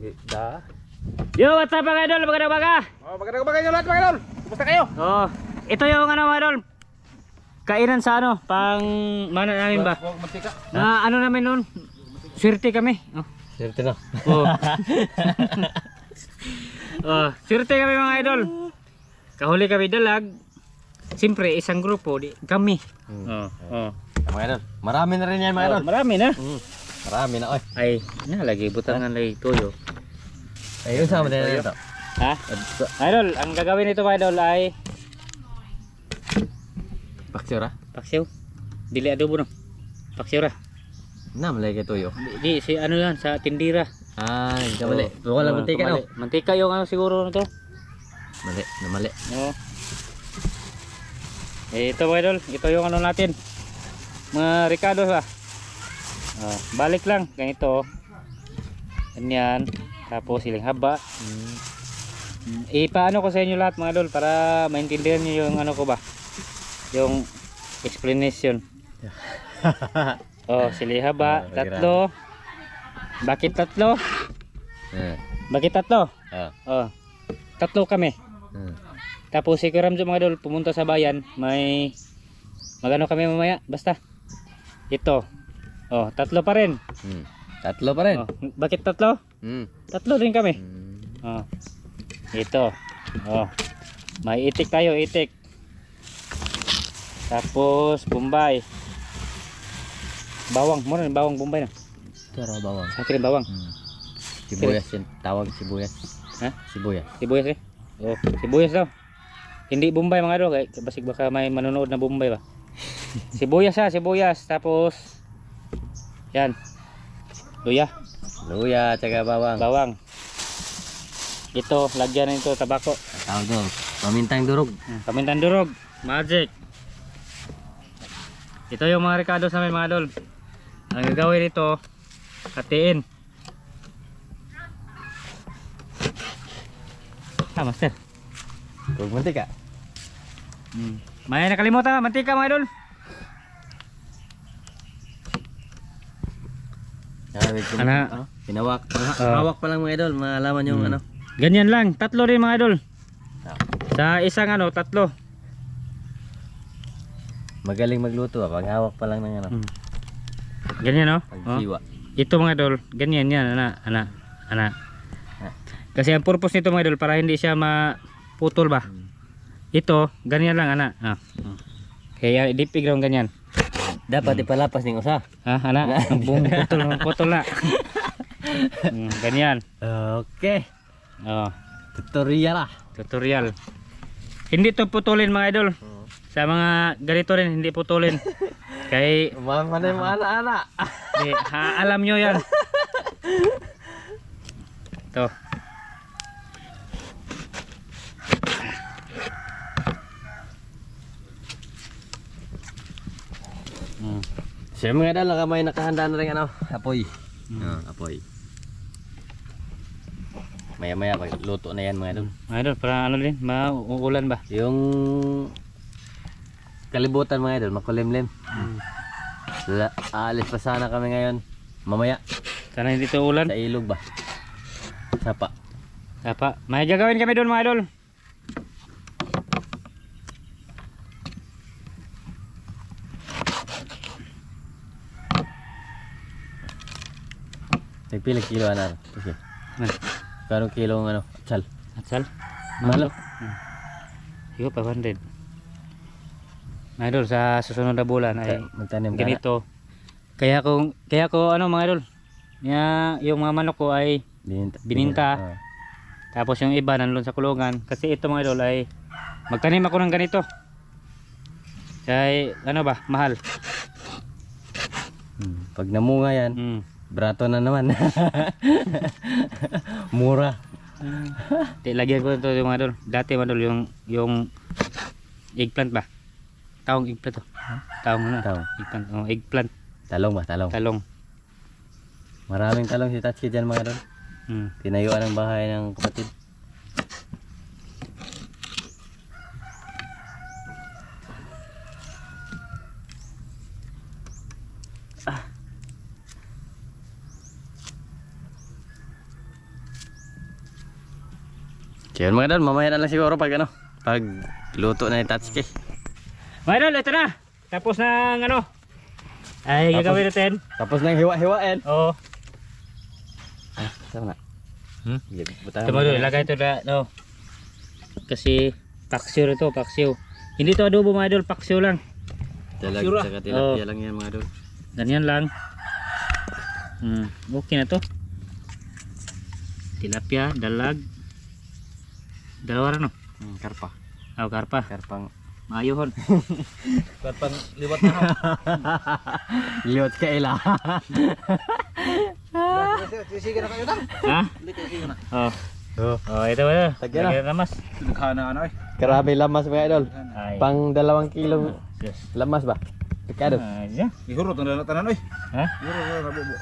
Da. Yo, what's up mga idol? Magandang umaga. Oh, magandang umaga lahat mga idol. Kumusta kayo? Oh, ito yung ano mga idol. Kainan sa ano, pang mana namin ba? Mantika. Na ano namin noon. Swerte kami. Oh. Swerte na. Oh. Oh, swerte kami mga idol. Kahuli kami dalag. Siyempre isang grupo di kami. Oh, oh. Mga idol, marami na rin yan mga idol. Oh, marami na. Marami na oy. Ay, na lagi butangan lagi tuyo. Ayun sama din ito. Ha? Idol, ang gagawin nito mga idol ay Paksura. paksiw. Dili adobo no. Paksiw ra. Na malay kay tuyo. Di si ano yan sa tindira. Ah, hindi mali. Wala mantika no. Mantika yung ano siguro nito. Mali, na mali. Oo. Ito mga idol, ito yung ano natin. Mga Ricardo ba? Balik lang ganito. Ganyan. Tapos siling haba. Ipaano ko sa inyo lahat mga idol para maintindihan niyo yung ano ko ba? Yung explanation. Oh, siling haba, tatlo. Bakit tatlo? Bakit tatlo? Oh. Tatlo kami. Tapos si Kuya Ramzo mga idol pumunta sa bayan, may magano kami mamaya, basta. Ito. Oh, tatlo pa rin. Tatlo pa rin. Oh, bakit tatlo? Tatlo din kami. Oh. Ito. Oh. May itik tayo, itik. Tapos Bombay. Bawang, muna bawang Bombay na. Tara bawang. Akin bawang. Sibuyas yan, tawag sibuyas. Ha? Sibuyas. Sibuyas eh. Oh, sibuyas daw. Hindi Bombay mga idol, kay basig baka may manonood na Bombay ba. Sibuyas ha, sibuyas. Tapos yan. Luya. Luya, tsaka bawang. Bawang. Ito, lagyan nito tabako. Tawag doon, pamintang durog. Pamintan durog. Magic. Ito yung mga Ricardo sa amin mga idol. Ang gagawin ito, hatiin. Master. Huwag mantika. May nakalimutan, mantika mga idol. Ana. Pinawak. Hawak pa lang mga idol, malaman yung ano. Ganyan lang, tatlo rin mga idol. Sa isang ano, tatlo. Magaling magluto pag hawak pa lang ng ano. Ganyan no? Pagsiwa. Ito mga idol, ganyan yan, ana. Kasi ang purpose nito mga idol para hindi siya maputol ba. Ito, ganyan lang ana. Kaya dipig lang ganyan. Dapat ipalapas ning usa. Ha, ana, buong putol na. Ganyan. Okay. Oh, Tutorial ah. tutorial. Hindi to putulin mga idol. Sa mga ganito rin hindi putulin. Kay Manay mo ana. alam nyo yan. Ito. Siya mga idol, may nakahanda na rin ano, apoy. Apoy. Maya pag luto na yan mga idol. Mga idol, para ano din, mauulan ba? Yung kalibutan mga idol, makulimlim. Aalis pa sana kami ngayon. Mamaya. Sana hindi ito ulan. Sa ilog ba? Sapa. Apa, may gagawin kami doon mga idol. Nagpilig kilo ano? Okay. Kano kilo ng ano? Atsal. Atsal? Malo. Iko 500. Mga idol, sa susunod na bulan ay magtanim ka ganito. Kaya ko ano mga idol, yung mga manok ko ay bininta. Tapos yung iba nandun sa kulungan. Kasi ito mga idol ay magtanim ako ng ganito. Kaya ano ba, mahal. Pag namunga yan, brato na naman. Mura. Lagyan ko ito yung mga idol. Dati mga idol yung eggplant ba? Taong eggplant to. Taong ano? Taong. Eggplant. Oh, eggplant. Talong ba? Talong. Talong. Maraming talong si Tatsi dyan mga idol. Tinayuan ang bahay ng kapatid. So yun mga idol, mamaya na lang siguro pag ano, pag luto na yung Tatsuki. Mga idol, ito na. Tapos ng ano. Ay, gagawin natin. Tapos na yung hiwa-hiwain. Oo. Sama na. Ito mga idol, ilagay ito na. No. Kasi paksiw ito, paksiw. Hindi ito adobo mga idol, paksiw lang. Dalag, saka tilapia lang yan mga idol. Ganyan lang. Okay na to. Tilapia, dalag. Dalawa rin no? Karpa. Oh, karpa. Karpang Maayuhon. Karpang liwat na. liwat ka ila. Sige na kayo na. Ha? Sige na. Oh, ito ba? Tagyan na. Lagyan lamas. Naghana ano eh. Karami lamas mga idol. Ay. Pang 2 kilong Yes. lamas ba? Pikado. Yeah. Ihurot na tanan oy. Ha? Ihurot na bubo.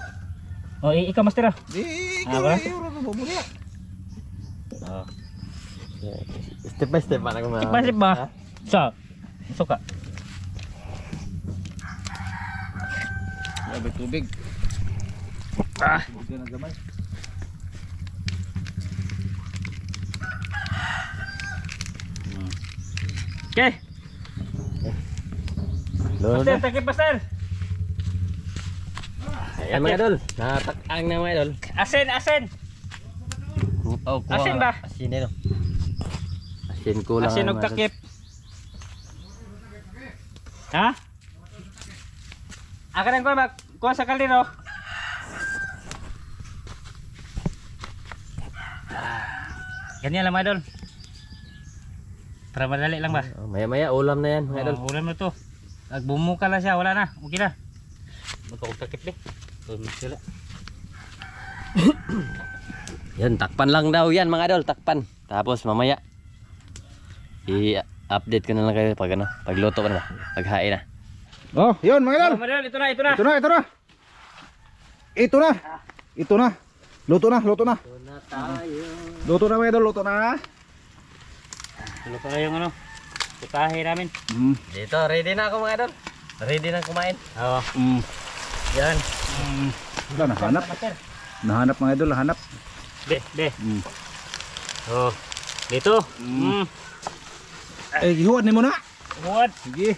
Oh, ikaw master. Di wala? ihurot na bubo niya. Oh. Step by step mana ko. Pasip ba? Sa. Suka. Sabi tubig. Ah. Tubig na gamay. Okay. Lolo Pastor, na. takip pastor. Ayan mga idol. Natakang na mga idol. Asin, asin. Oh, kuha Asin ba? Asin no. Asin kulang. Asin og mga idol. takip. Ha? Akan ko ba kuha sa kaldero. Ganyan lang mga idol. Para madali lang ba? Oh, maya-maya ulam na yan mga idol. Ulam na to. Nagbumuka lang siya, wala na. Okay na. Magkakagtakip din. Sila. Yan, takpan lang daw yan mga idol, takpan. Tapos mamaya i-update ko na lang kayo pag ano, pagluto pa na ba? Paghain na. Oh, yun mga idol. Oh, madal, ito na, ito na. Ito na, ito na. Ito na. Ito na. Luto na, luto na. Ito na tayo. Luto na mga idol, luto na. Luto na yung ano. Putahe namin. Dito, ready na ako mga idol. Ready na kumain. Oo. Yan. Wala, nahanap. Nahanap mga idol, nahanap. Be, be. Oh. Dito. Eh, gihuwad ni mo na. Huwad. Sige.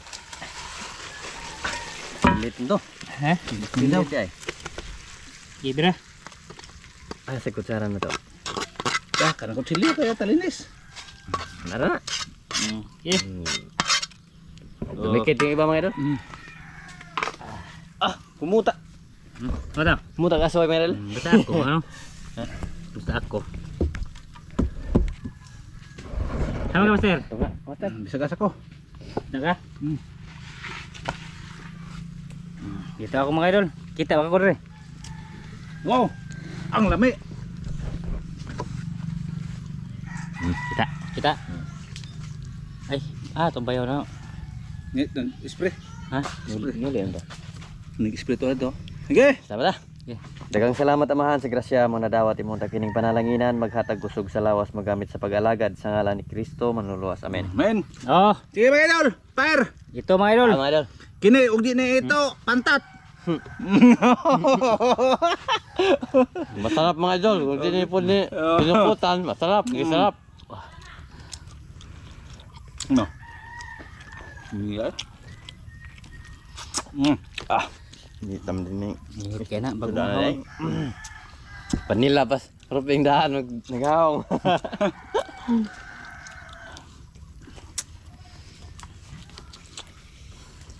Lit nito. Ha? Lit ay. Ibe na. Ah, sa kutsara na to. Ah, kanang kutsili kaya talinis. Nara na. Okay. Dumikit yung iba mga idol. Ah, kumuta. Mata. Kumuta ka soy mga idol. Basta ako, ano? Basta ako. Tama ka, master? Kumuta. Bisa-gas ako. Naka? Kita ako mga idol. Kita ako rin. Wow, ang lami. Kita. Kita. Ay, tumbayaw na. Spray. Ha? Nuli yan to. Nag-spray to ito. Sige. Sama ta. Daghang salamat amahan sa grasya mo nadawat imong takining panalanginan maghatag kusog sa lawas magamit sa pag-alagad sa ngalan ni Kristo manluluwas. Amen. Men. Oh, Sige mga idol. Fire. ito mga idol. Mga idol. Kini ug di na ito pantat. Masarap mga idol. Kung tinipon ni pinuputan, masarap. Masarap. No. Yeah. Ah. Hitam din ni. Ihit kaya na. Bago Sudah na mahawag. eh. Panila pas. Ruping daan. Nagahong.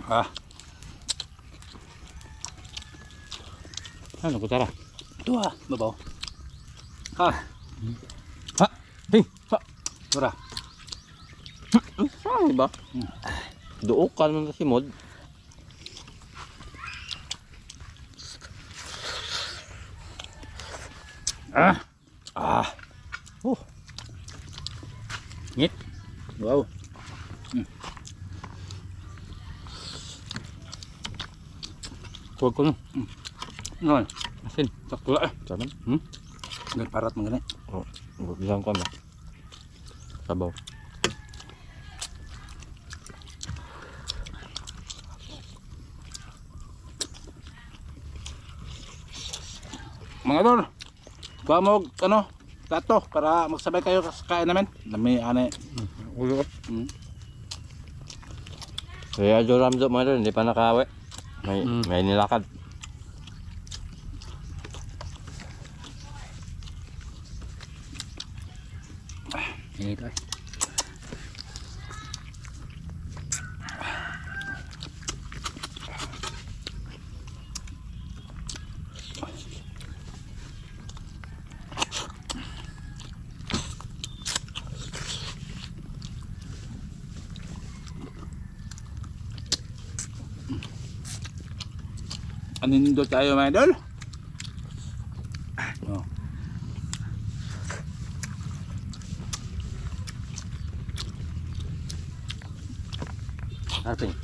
Ah. Ano, kutara? Ito ah. Babaw. Ha. Ha. Ting. Ha. Tura. Saan ba? Duokan man kasi mod. Ah. Ah. Ngit. Wow. Kuwag ko no. Ngon. Asin. Sakto eh. Saman? Gan parat mga gani. Oh, bilang ko ba? Sabaw. Mga idol. Kuha mo og ano? plato para magsabay kayo sa kain namin. Dami ane. Ulo. Kaya Joramzo mga idol, hindi pa nakawi. May nilakad. Ito eh. Anindot tayo mga idol. Oh. Harping.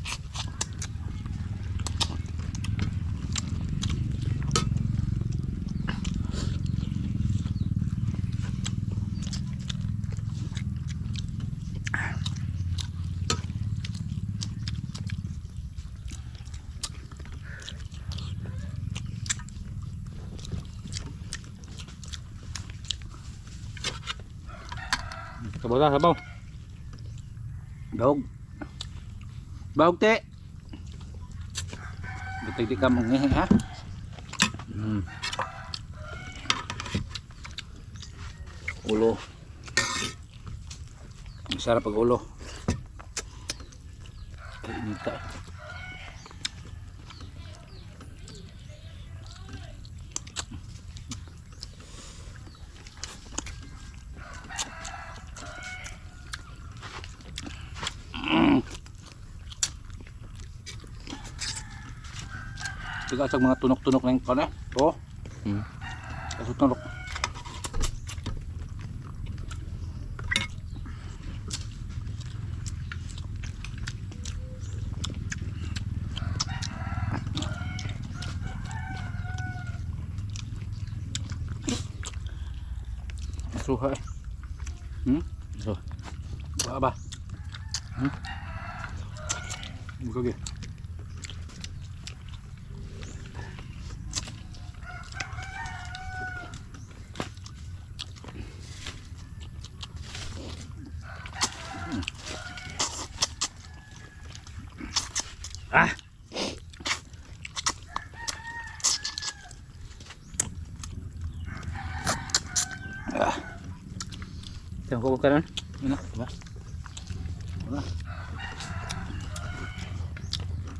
Kabota, sabaw. Bahog. Bahog te. Bitag di ka mong ngihi ha. Ulo. Masarap pag ulo. Kainita. Tiga sa mga tunok-tunok ng kone. Oh. Kaso tunok. Suha eh. So. Ba. Buka ge. Ah. Tengok kau bukan. Mana? Mana?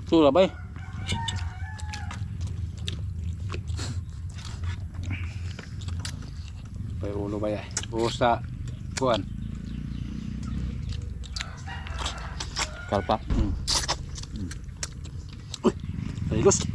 Tu lah bay. Bay ulo bay. Busa kuan. Kalpa. Bagus.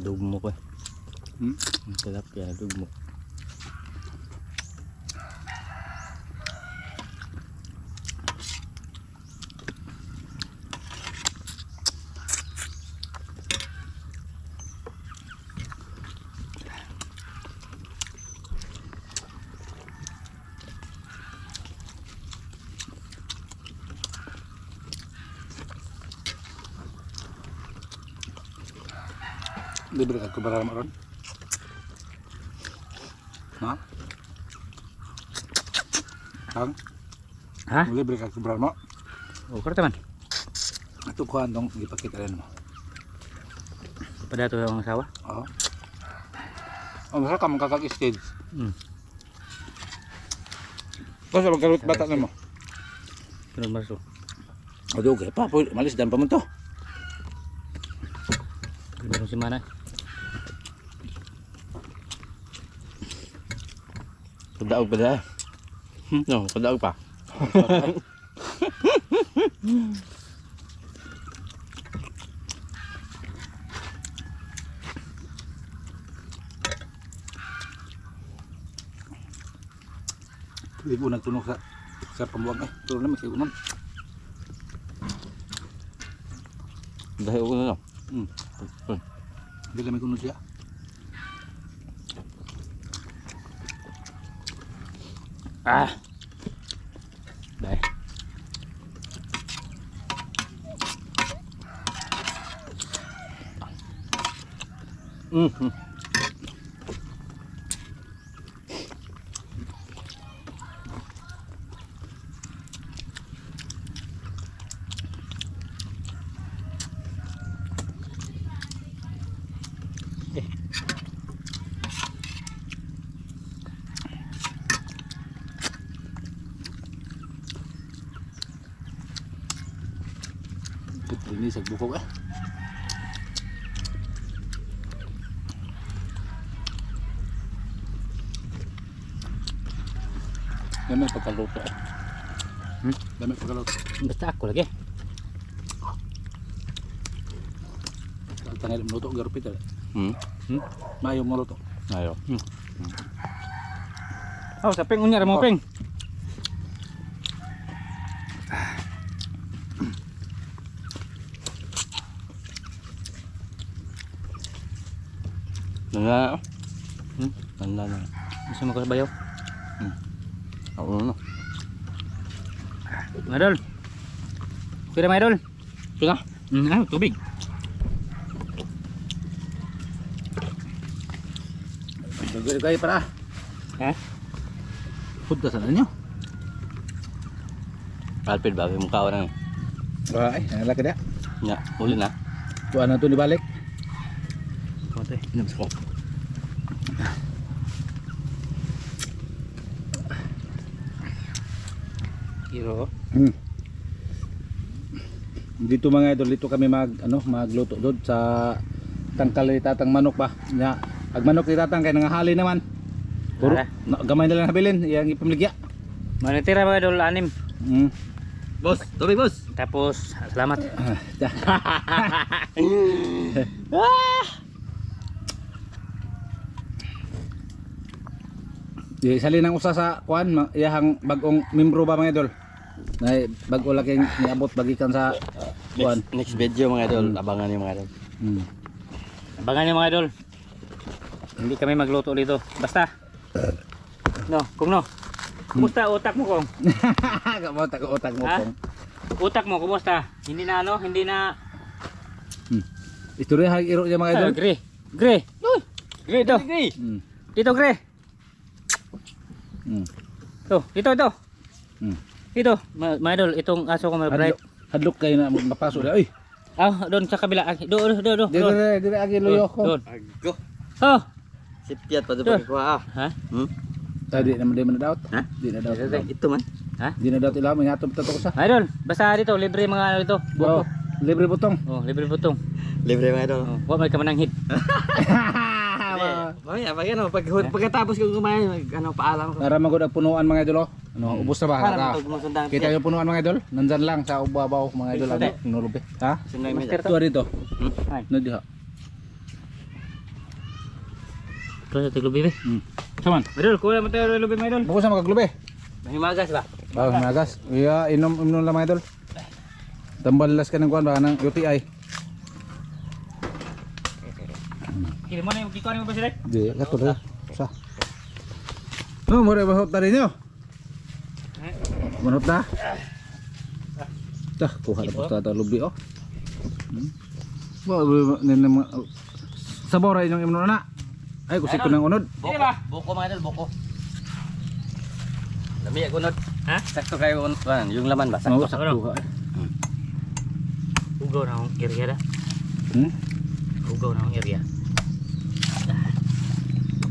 Dugmo ko. Hmm? Sarap ya, dugmo. Libre ka kebaran maron. Ha? Kang, Ha? libre ka kebaran mo. Oh, kau teman. Ito kuhan dong ipakita rin mo. Pada tu orang sawah. Oo. Oh, masarap ka magkakag-stage. Basta magkaroon bata na mo. Belum masuk. Aduh, kaya pa, malis dan pa mo to. Belum si mana? Kadaog pa dahil. No, kadaog pa. Hindi ko nagtunog sa pambuang eh. Tunog naman kayo nun. Dahil ko na. Hindi kami kuno siya. Ah. Dai. Ini sa bukog eh. Dami pagkaluto eh. Dami pagkaluto. Basta ako lagi. Tanggal minuto garupit eh. Mayo mo luto. Ayo. Oh, sa ping unya ra mo ping. Nanga. Tanda na. Gusto mo kasabayaw? Ako na. Madol. Okay na, Madol. Sina? Tubig. Dagdag kayo para. Ha? Punta sana nyo. Alpid ba? Mukha ko na. Ay, nalaki dia. Nya, uli na. Tuan na ito ni balik. Kote. Inabas ko. Hiro. Dito mga idol, dito kami magluto doon sa tangkal ni tatang manok ba. Nya, ag manok ni tatang kay nangahali naman. Puro gamay na lang nabilin, iyang ipamligya. Manitira mga idol, 6. Boss, tubig boss. Tapos, salamat. Di sali nang usa sa kuan, iyang bagong membro ba mga idol. Na bago laking niabot bagikan sa kuan. Next video mga idol, abangan niyo mga idol. Abangan niyo mga idol. Hindi kami magluto dito. Basta. No, kung no. Kumusta utak mo kung? Kamusta ko utak mo Ha? kong. Utak mo kumusta? Hindi na hindi na Istorya hag iro niya mga idol. Gre. Gre. Gre ito. Dito gre. To, dito. Dito, mga idol, itong aso ko bright. Hadlok kayo na mapasok na. Uy. Doon sa kabila. Doon. Dire agi loyo ko. Doon. Ago. Oh. Sipyat pa doon kuha ah. Ha? Tadi naman di man daot. Ha? Di na daot. Ito man. Ha? Di na daot ilam ingatop tato ko sa. Idol, basta dito libre mga ano dito. Oh, libre butong. Oh, libre butong. Libre mga idol. Oh, wa may ka mananghid. Mamaya, pagkatapos ko kumain, paalam ko. Para magud ang punuan mga idol. Ano, ubos na ba? Para matugmusundang. Kita yung punuan mga idol. Nandyan lang sa ubabaw mga idol. Ano, nulubi. Ha? Sunday mi. Master to. Tuwa dito. Ay, No diha. terus sa tiglubi be. Saman. Idol, kuha mo tayo lubi mga idol. Buko sa magaglubi. Mahimagas ba? Bago nagas. Iya, inom lang mga idol. Tambalas ka ng kuan ba ng UTI. Kili mo na yung kikuha mo ba sila? Di, kato na. Sa. No, more bahot na rin nyo. Manot na. Dah, kuha na po sa lubi oh. Sabaw rin yung imno na. Ay, kusik ko ng unod. Dili ba? Buko mga idol, buko. Lami ako unod. Ha? Sakto kayo yung laman ba? Oo, Sakto. sakto. Ugaw na akong area da. Ugaw na akong area.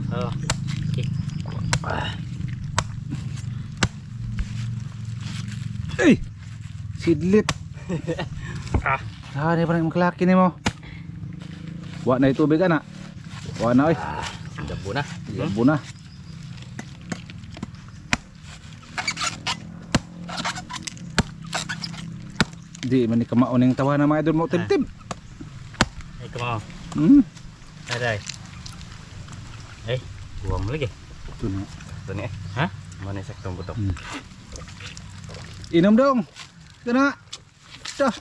Oh. Okay. Ay! Sidlit. Ah, ni parang maklaki ni mo. Wa na itubig ana. Wa na oy. Dabo na. Labo na. Di man ni kamaon ning tawa na mga idol mo tib-tib. Ay, kamo. Hmm. Aday. Eh, buang mo lagi. Ito na. Ito ni. Ha? Mana saktong butok. Inom dong. Kana. Dah.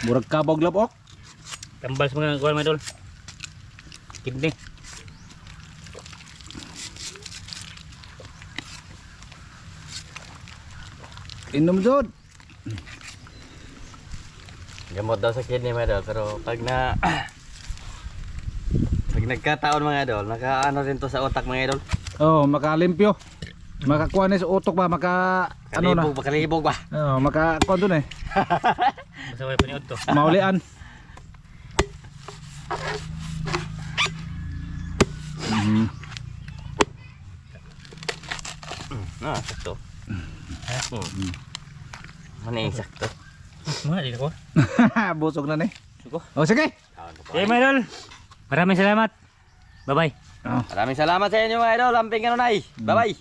Murag kabog lapok. Tambal sa mga kuwan mga idol. Kidney. Inom jud. Gamot daw sa kidney mga idol, pero pag pag nagkataon mga idol, nakaano rin to sa utak mga idol. Oh, makalimpyo. Makakuha na sa utok ba, ano na. Kalibog ba? Oh, makakuha doon eh. Basta wala paniod to. Maulian. Sakto. Mana yang sakto? Mga di ko. Busog na ni. Suko. Oh, sige. Okay mga idol. Maraming salamat. Bye-bye. Oh. Maraming salamat sa inyo mga idol. Lamping ka na. Bye-bye.